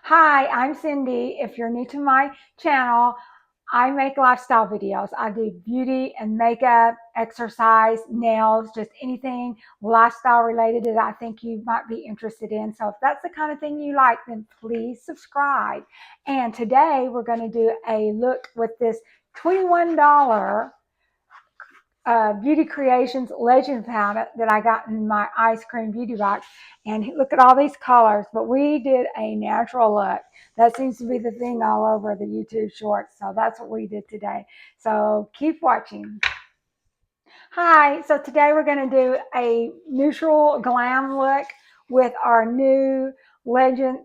Hi, I'm Cindy. If you're new to my channel, I make lifestyle videos. I do beauty and makeup, exercise, nails, just anything lifestyle related that I think you might be interested in. So if that's the kind of thing you like, then please subscribe. And today we're going to do a look with this $21 Beauty Creations Legend palette that I got in my ice cream beauty box. And look at all these colors, but we did a natural look. That seems to be the thing all over the YouTube shorts. So that's what we did today. So keep watching. Hi, so today we're going to do a neutral glam look with our new Legend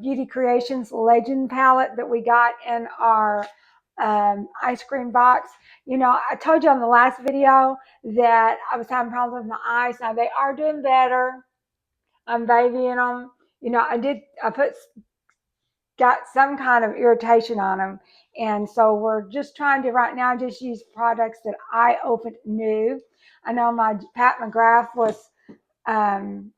Beauty Creations Legend palette that we got in our ice cream box. You know, I told you on the last video that I was having problems with my eyes. Now they are doing better. I'm babying them. You know, got some kind of irritation on them. And so we're just trying to right now just use products that I opened new. I know my Pat McGrath was, um,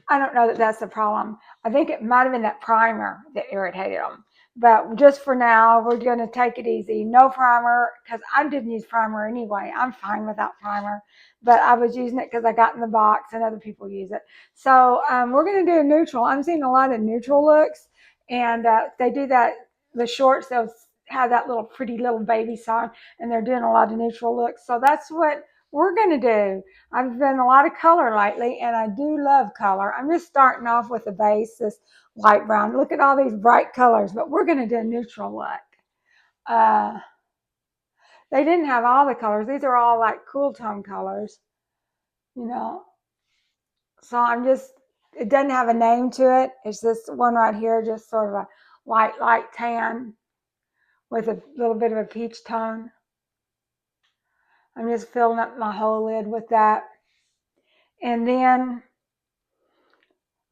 I don't know that that's the problem. I think it might have been that primer that irritated them. But just for now, we're going to take it easy. No primer, because I didn't use primer anyway. I'm fine without primer. But I was using it because I got in the box and other people use it. So we're going to do a neutral. I'm seeing a lot of neutral looks. And they do that, the shorts, they'll have that little pretty little baby song. And they're doing a lot of neutral looks. So that's what we're going to do. I've done a lot of color lately, and I do love color. I'm just starting off with a base, this light brown. Look at all these bright colors, but we're going to do a neutral look. Uh, they didn't have all the colors. These are all like cool tone colors, you know. So it doesn't have a name to it. It's this one right here, just sort of a light tan with a little bit of a peach tone. I'm just filling up my whole lid with that. And then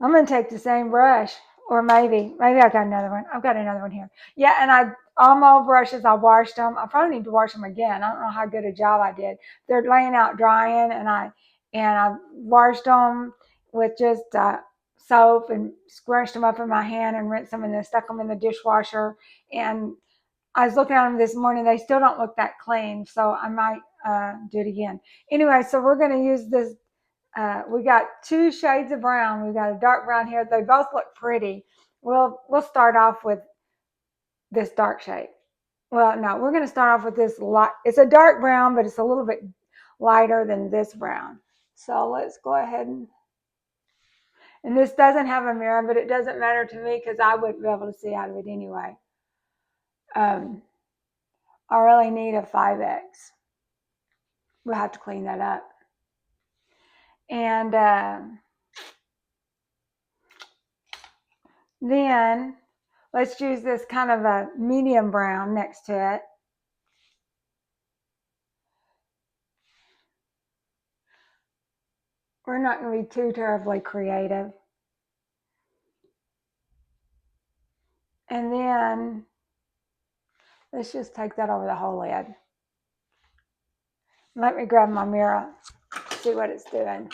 I'm going to take the same brush, or maybe I've got another one. I've got another one here. Yeah, and all my old brushes, I washed them. I probably need to wash them again. I don't know how good a job I did. They're laying out drying, and I washed them with just soap and scrunched them up in my hand and rinsed them and then stuck them in the dishwasher. And I was looking at them this morning. They still don't look that clean, so I might do it again. Anyway, so we're going to use this. We got two shades of brown. We've got a dark brown here. They both look pretty. We'll start off with this dark shade. Well, no, we're going to start off with this light. It's a dark brown, but it's a little bit lighter than this brown. So let's go ahead and this doesn't have a mirror, but it doesn't matter to me because I wouldn't be able to see out of it anyway. I really need a 5X. We'll have to clean that up. And then let's use this kind of a medium brown next to it. We're not going to be too terribly creative. And then let's just take that over the whole lid. Let me grab my mirror, see what it's doing.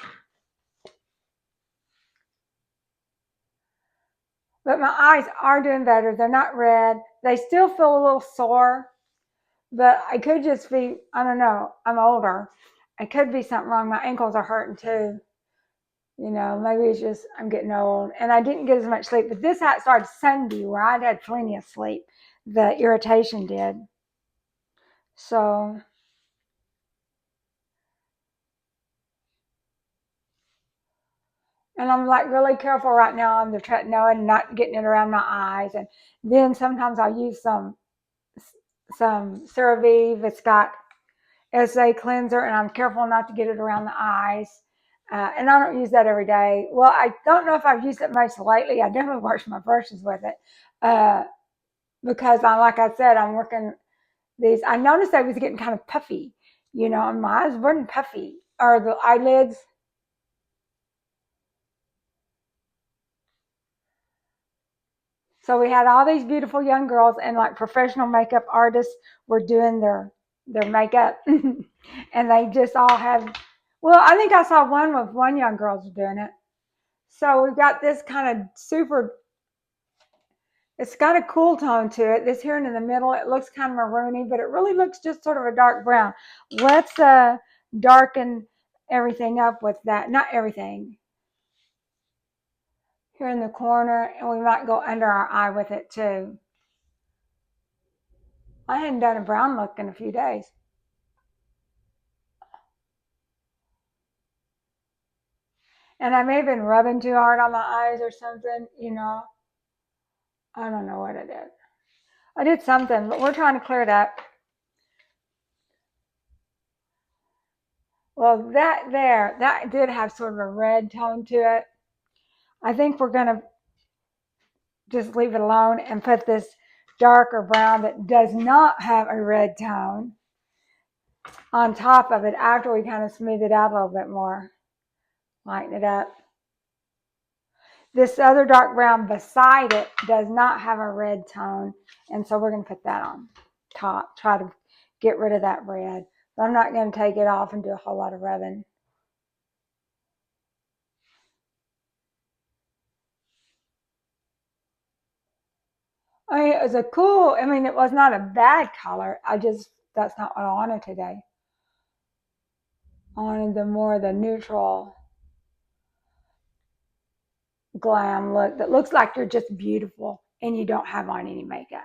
But my eyes are doing better. They're not red. They still feel a little sore, but I could just be, I don't know, I'm older. It could be something wrong. My ankles are hurting too. You know, maybe it's just I'm getting old. And I didn't get as much sleep. But this started Sunday where I'd had plenty of sleep. The irritation did. So and I'm like really careful right now on the tretinoin and not getting it around my eyes. And then sometimes I'll use some CeraVe. It's got SA cleanser, and I'm careful not to get it around the eyes. And I don't use that every day. Well, I don't know if I've used it much lately. I definitely wash my brushes with it because, like I said, I'm working these. I noticed I was getting kind of puffy, you know, and my eyes weren't puffy, or the eyelids. So we had all these beautiful young girls, and like professional makeup artists were doing their makeup, and they just all had. Well, I think I saw one with one young girl doing it. So we've got this kind of super It's got a cool tone to it. This here in the middle, it looks kind of maroony, but it really looks just sort of a dark brown. Let's darken everything up with that. Not everything. Here in the corner, and we might go under our eye with it too. I hadn't done a brown look in a few days. And I may have been rubbing too hard on my eyes or something, you know. I don't know what I did. I did something, but we're trying to clear it up. Well, that did have sort of a red tone to it. I think we're going to just leave it alone and put this darker brown that does not have a red tone on top of it after we kind of smooth it out a little bit more. Lighten it up. This other dark brown beside it does not have a red tone, and so we're going to put that on top. Try to get rid of that red. But I'm not going to take it off and do a whole lot of rubbing. I mean, it was a cool, I mean, it was not a bad color. That's not what I wanted today. I wanted the neutral glam look that looks like you're just beautiful and you don't have on any makeup.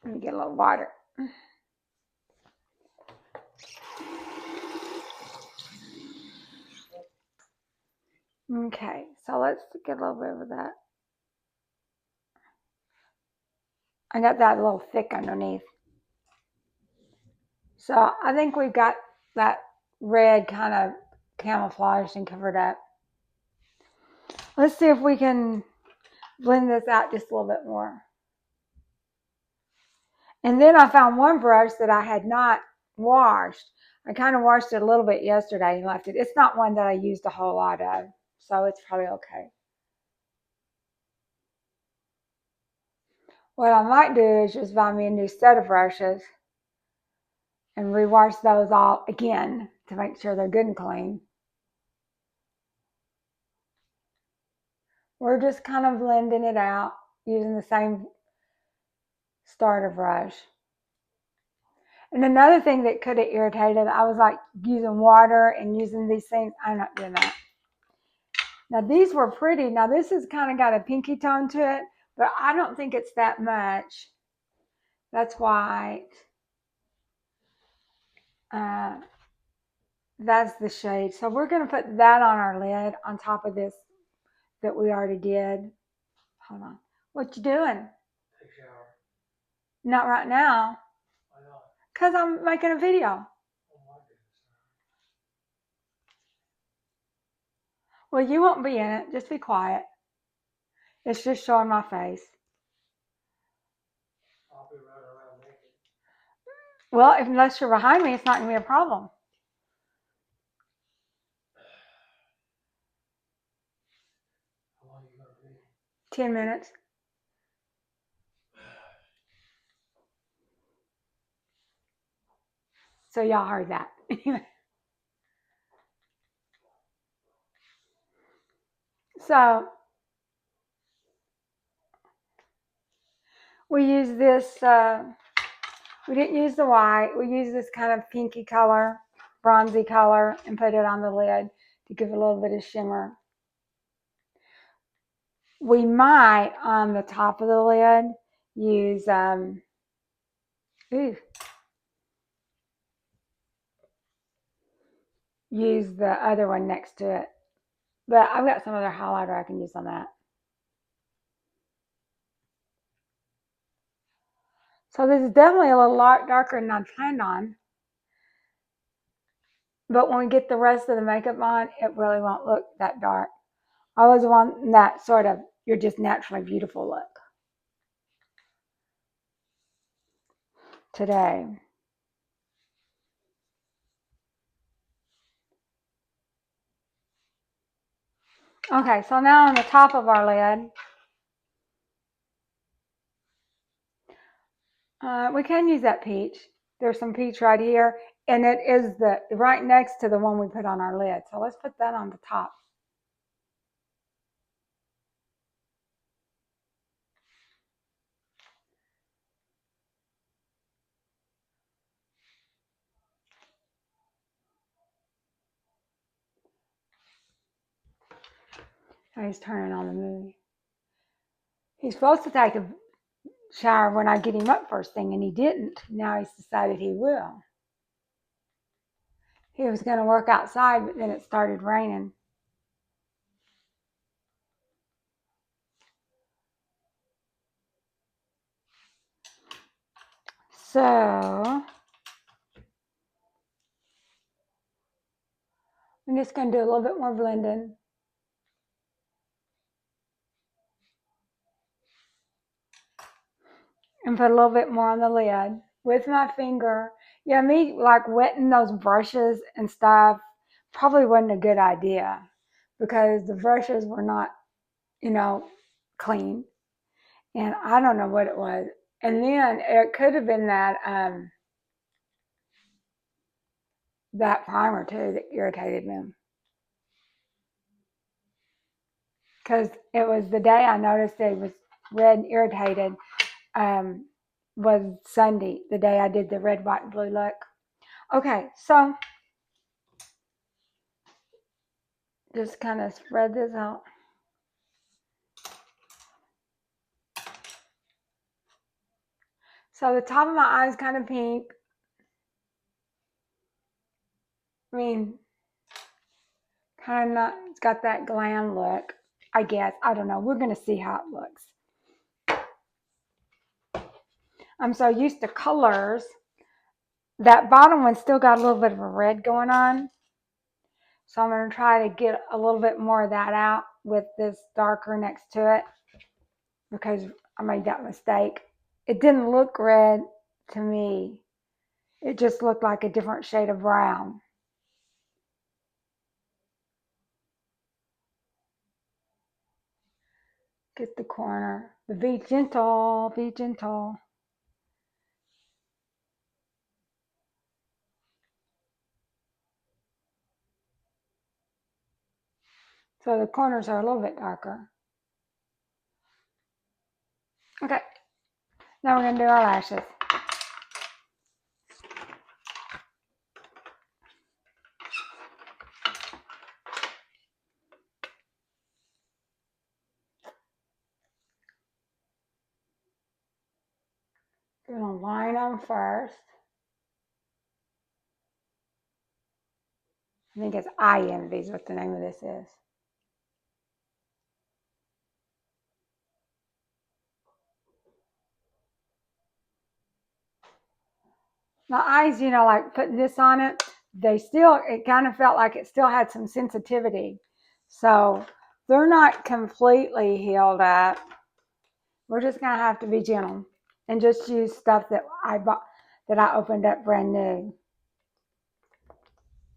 Let me get a little water. Okay, so let's get a little bit of that. I got that a little thick underneath. So I think we've got that red kind of camouflaged and covered up. Let's see if we can blend this out just a little bit more. And then I found one brush that I had not washed. I kind of washed it a little bit yesterday and left it. It's not one that I used a whole lot of, so it's probably okay. What I might do is just buy me a new set of brushes and rewash those all again to make sure they're good and clean. We're just kind of blending it out using the same starter brush. And another thing that could have irritated, I was like using water and using these things. I'm not doing that. Now these were pretty. Now this has kind of got a pinky tone to it, but I don't think it's that much. That's white. That's the shade. So we're going to put that on our lid on top of this that we already did. Hold on. What you doing? Take a shower. Not right now. Why not? Because I'm making a video. Oh my goodness. Well, you won't be in it. Just be quiet. It's just showing my face. I'll be running around naked. Well, unless you're behind me, it's not going to be a problem. How long are you going to be? 10 minutes. So y'all heard that. So we use this, we didn't use the white. We use this kind of pinky color, bronzy color, and put it on the lid to give it a little bit of shimmer. We might, on the top of the lid, use, use the other one next to it. But I've got some other highlighter I can use on that. So this is definitely a little darker than I planned on. But when we get the rest of the makeup on, it really won't look that dark. I always want that sort of, you're just naturally beautiful look today. Okay, so now on the top of our lid, we can use that peach. There's some peach right here, And it is the right next to the one we put on our lid. So let's put that on the top. Oh, he's turning on the movie. He's supposed to take a shower when I get him up first thing, and he didn't. Now he's decided he will. He was going to work outside, but then it started raining. So I'm just going to do a little bit more blending. And put a little bit more on the lid with my finger. Yeah, me like wetting those brushes and stuff probably wasn't a good idea because the brushes were not, clean. And I don't know what it was. And then it could have been that primer too that irritated me. Because it was the day I noticed it was red and irritated, was Sunday, the day I did the red, white, and blue look. Okay, so just kind of spread this out. So the top of my eye is kind of pink. I mean, kind of not, it's got that glam look, I guess. I don't know. We're going to see how it looks. I'm so used to colors. That bottom one still got a little bit of a red going on. So I'm going to try to get a little bit more of that out with this darker next to it because I made that mistake. It didn't look red to me. It just looked like a different shade of brown. Get the corner. But be gentle, be gentle. So the corners are a little bit darker. Okay, now we're going to do our lashes. We're going to line them first. I think it's Eye Envy is what the name of this is. My eyes, like putting this on it, it kind of felt like it still had some sensitivity. So they're not completely healed up. We're just going to have to be gentle and just use stuff that I bought, that I opened up brand new.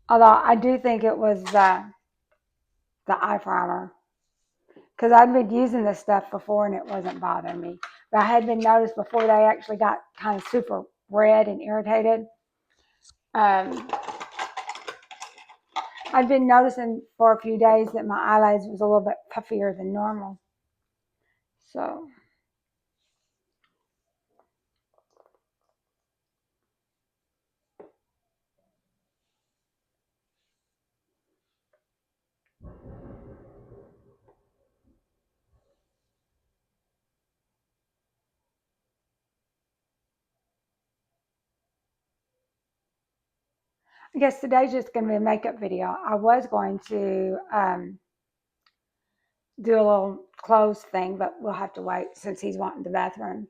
Although I do think it was the eye primer. Because I'd been using this stuff before and it wasn't bothering me. But I had been noticed before they actually got kind of super red and irritated. I've been noticing for a few days that my eyelids was a little bit puffier than normal. So I guess today's just going to be a makeup video. I was going to do a little clothes thing, but we'll have to wait since he's wanting the bathroom.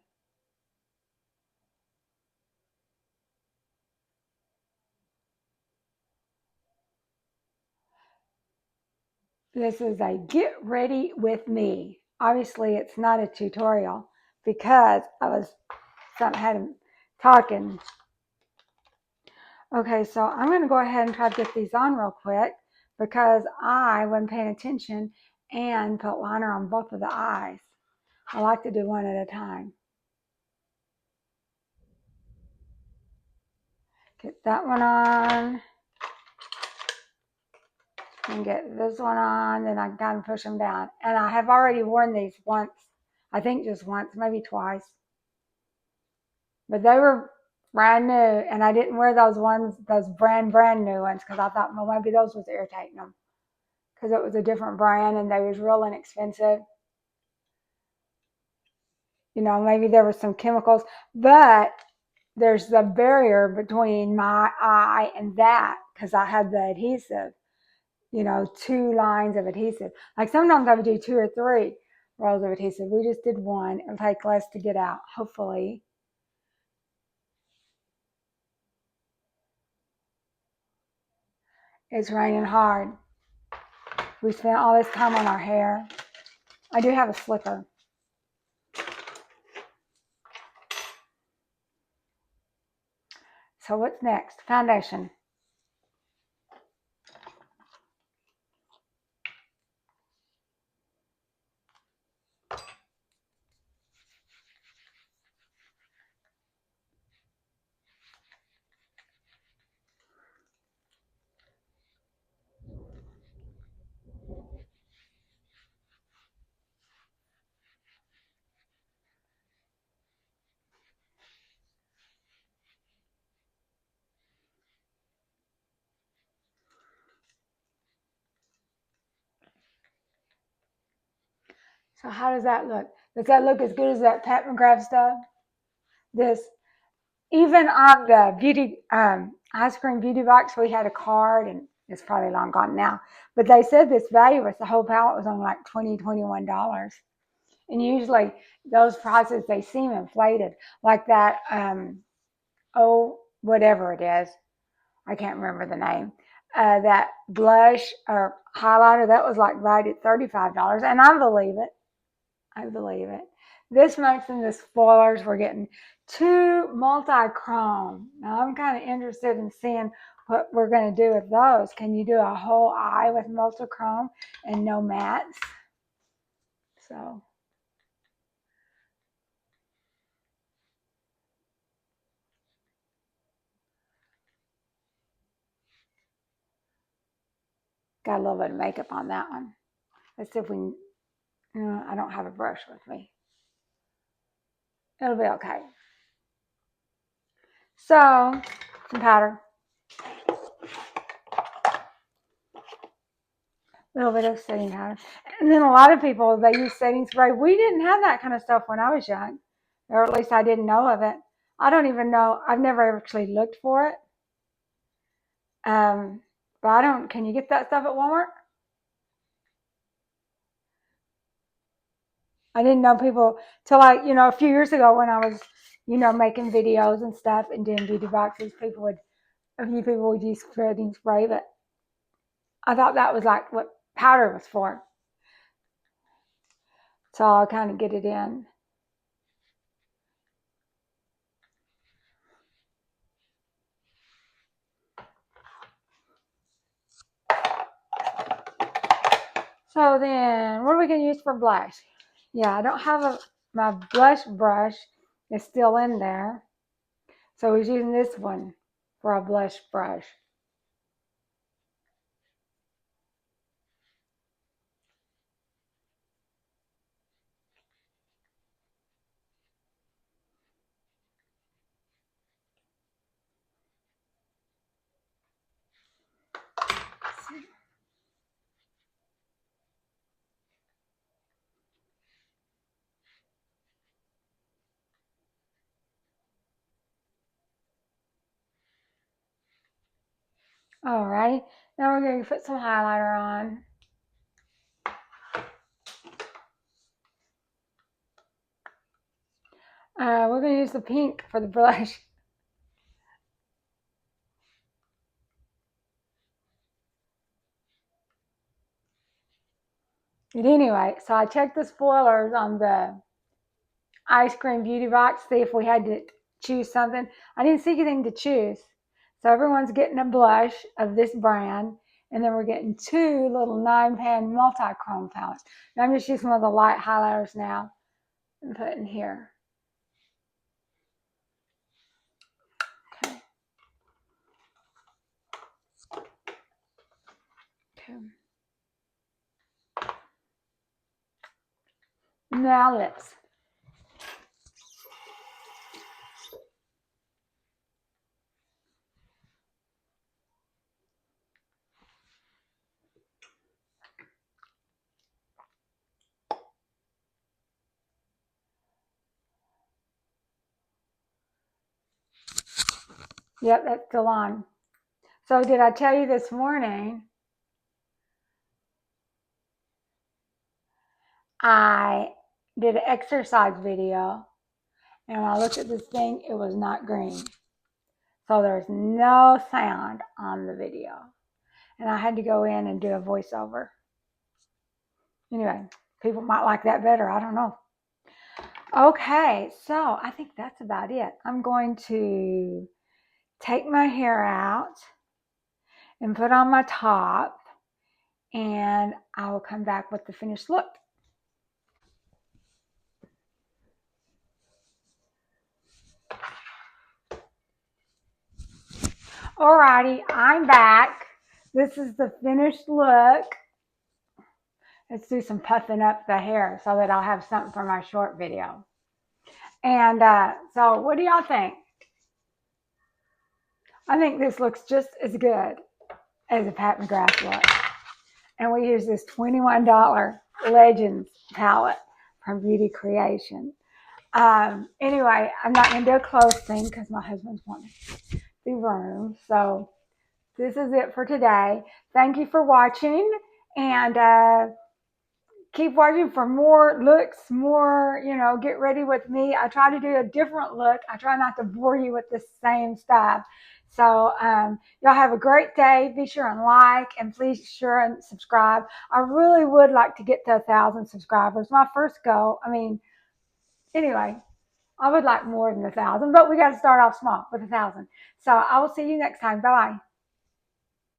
This is a get ready with me. Obviously, it's not a tutorial because I was had him talking. Okay, so I'm going to go ahead and try to get these on real quick because I wasn't paying attention and put liner on both of the eyes. I like to do one at a time. Get that one on. And get this one on. Then I can kind of push them down. And I have already worn these once. I think just once, maybe twice. But they were brand new. And I didn't wear those ones, those brand new ones, because I thought, well, maybe those was irritating them. Because it was a different brand and they was real inexpensive. You know, maybe there were some chemicals. But there's the barrier between my eye and that, because I had the adhesive, you know, 2 lines of adhesive. Like sometimes I would do 2 or 3 rolls of adhesive. We just did 1. It'll take less to get out, hopefully. It's raining hard. We spent all this time on our hair. I do have a slipper. So what's next? Foundation. So how does that look? Does that look as good as that Pat McGrath stuff? This, even on the beauty ice cream beauty box, we had a card, and it's probably long gone now. But they said this value was the whole palette was only like $20, $21. And usually those prices, they seem inflated. Like that, whatever it is, I can't remember the name. That blush or highlighter, that was like right at $35. And I believe it. I believe it. This month in the spoilers, we're getting 2 multi-chrome. Now I'm kind of interested in seeing what we're going to do with those. Can you do a whole eye with multi-chrome and no mattes? So got a little bit of makeup on that one. Let's see if we can, I don't have a brush with me. It'll be okay. So, some powder. A little bit of setting powder. And then a lot of people, they use setting spray. We didn't have that kind of stuff when I was young. Or at least I didn't know of it. I don't even know. I've never actually looked for it. But I don't, can you get that stuff at Walmart? I didn't know people till like, a few years ago when I was, making videos and stuff and doing beauty boxes, a few people would use setting spray, but I thought that was like what powder was for. So I'll kind of get it in. So then, what are we going to use for blush? Yeah, I don't have my blush brush is still in there. So we're using this one for our blush brush. Alrighty, now we're going to put some highlighter on. We're going to use the pink for the blush. But anyway, so I checked the spoilers on the ice cream beauty box, see if we had to choose something. I didn't see anything to choose. So everyone's getting a blush of this brand. And then we're getting 2 little 9-pan multi-chrome palettes. Now I'm just using one of the light highlighters now and put in here. Okay. Now lips. Yep, that's still on. So did I tell you this morning I did an exercise video, and when I looked at this thing, it was not green. So there's no sound on the video. And I had to go in and do a voiceover. Anyway, people might like that better. I don't know. Okay, so I think that's about it. I'm going to take my hair out and put on my top, and I will come back with the finished look. Alrighty, I'm back. This is the finished look. Let's do some puffing up the hair so that I'll have something for my short video. And so what do y'all think? I think this looks just as good as a Pat McGrath look. And we use this $21 Legends palette from Beauty Creation. Anyway, I'm not going to do a close thing because my husband's wanting the room. So this is it for today. Thank you for watching, and keep watching for more looks, more, get ready with me. I try to do a different look. I try not to bore you with the same stuff. So y'all have a great day. Be sure and like, and please sure and subscribe. I really would like to get to 1,000 subscribers. My first goal. Anyway, I would like more than 1,000, but we got to start off small with 1,000. So I will see you next time. Bye-bye.